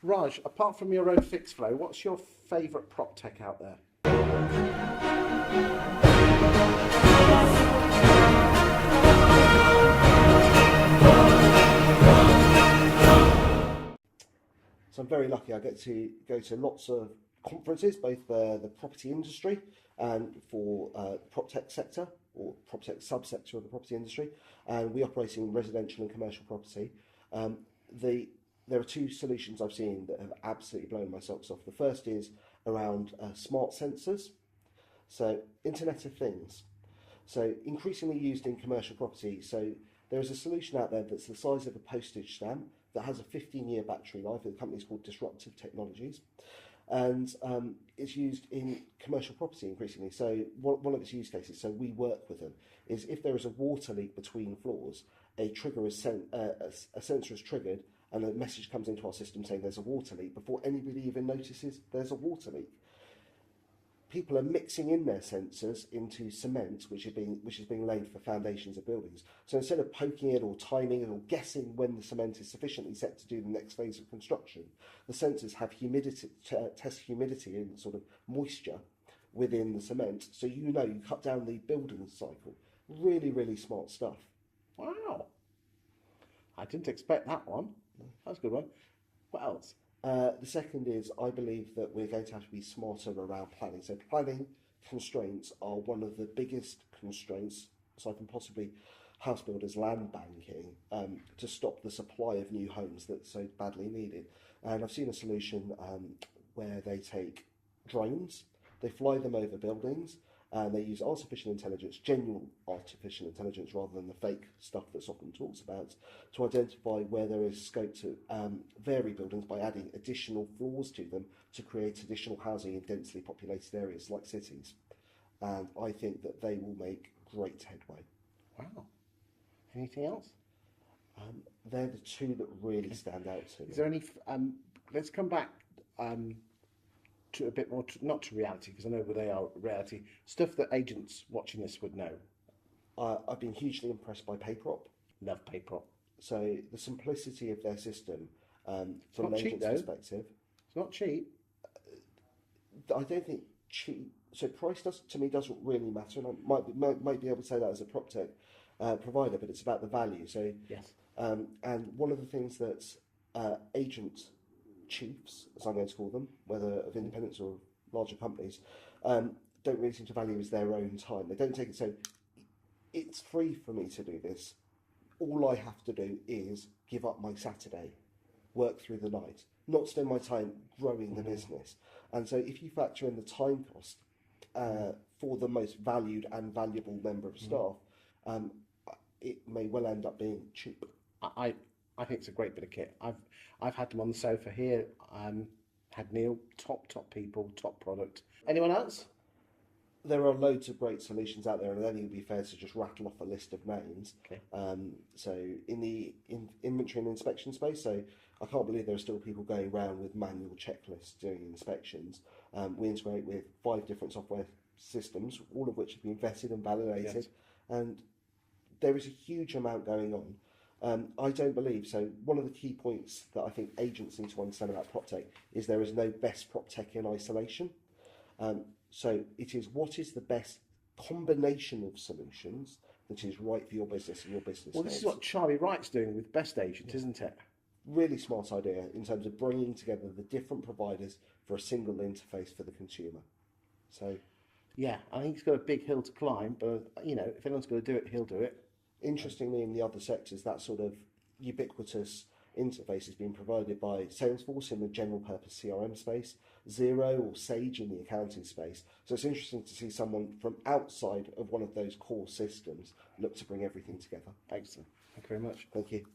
Raj, apart from your own FixFlo, what's your favourite Proptech out there? So I'm very lucky. I get to go to lots of conferences, both the property industry and for Proptech sector or Proptech subsector of the property industry. And we operate in residential and commercial property. There are two solutions I've seen that have absolutely blown my socks off. The first is around smart sensors, so Internet of Things. So increasingly used in commercial property. So there is a solution out there that's the size of a postage stamp that has a 15-year battery life. The company's called Disruptive Technologies. And it's used in commercial property increasingly. So one of its use cases, so we work with them, is if there is a water leak between floors, a trigger is a sensor is triggered, and a message comes into our system saying there's a water leak before anybody even notices there's a water leak. People are mixing in their sensors into cement, which is being laid for foundations of buildings. So instead of poking it or timing it or guessing when the cement is sufficiently set to do the next phase of construction, the sensors have humidity, test humidity and sort of moisture within the cement. So you cut down the building cycle. Really, really smart stuff. Wow. I didn't expect that one. That's a good one. What else? The second is, I believe that we're going to have to be smarter around planning. So planning constraints are one of the biggest constraints, aside from possibly house builders land banking, to stop the supply of new homes that's so badly needed. And I've seen a solution where they take drones, they fly them over buildings, and they use artificial intelligence, genuine artificial intelligence rather than the fake stuff that's often talked about, to identify where there is scope to vary buildings by adding additional floors to them to create additional housing in densely populated areas like cities. And I think that they will make great headway. Wow. Anything else? They're the two that really stand out to me. Is there any... let's come back to a bit more, not to reality, because I know they are reality, stuff that agents watching this would know. I've been hugely impressed by PayProp. Love PayProp. So the simplicity of their system, from an agent's perspective. It's not cheap. I don't think cheap. So price to me doesn't really matter, and I might be able to say that as a Proptech provider, but it's about the value. So yes. And one of the things that agent chiefs, as I'm going to call them, whether of independents or larger companies, don't really seem to value is their own time. They don't take it. So it's free for me to do this. All I have to do is give up my Saturday, work through the night, not spend my time growing the business. And so if you factor in the time cost for the most valued and valuable member of staff, it may well end up being cheap. I think it's a great bit of kit. I've had them on the sofa here. Had Neil, top people, top product. Anyone else? There are loads of great solutions out there, and I think it would be fair to just rattle off a list of names. Okay. So in the inventory and inspection space, so I can't believe there are still people going around with manual checklists doing inspections. We integrate with 5 different software systems, all of which have been vetted and validated, yes. And there is a huge amount going on. I don't believe, so one of the key points that I think agents need to understand about Proptech is there is no best Proptech in isolation. So it is what is the best combination of solutions that is right for your business and your business. Well, this is what Charlie Wright's doing with Best Agent, isn't it? Really smart idea in terms of bringing together the different providers for a single interface for the consumer. So, yeah, I think he's got a big hill to climb, but if anyone's going to do it, he'll do it. Interestingly, in the other sectors, that sort of ubiquitous interface is being provided by Salesforce in the general purpose CRM space, Xero or Sage in the accounting space. So it's interesting to see someone from outside of one of those core systems look to bring everything together. Excellent. Thank you very much. Thank you.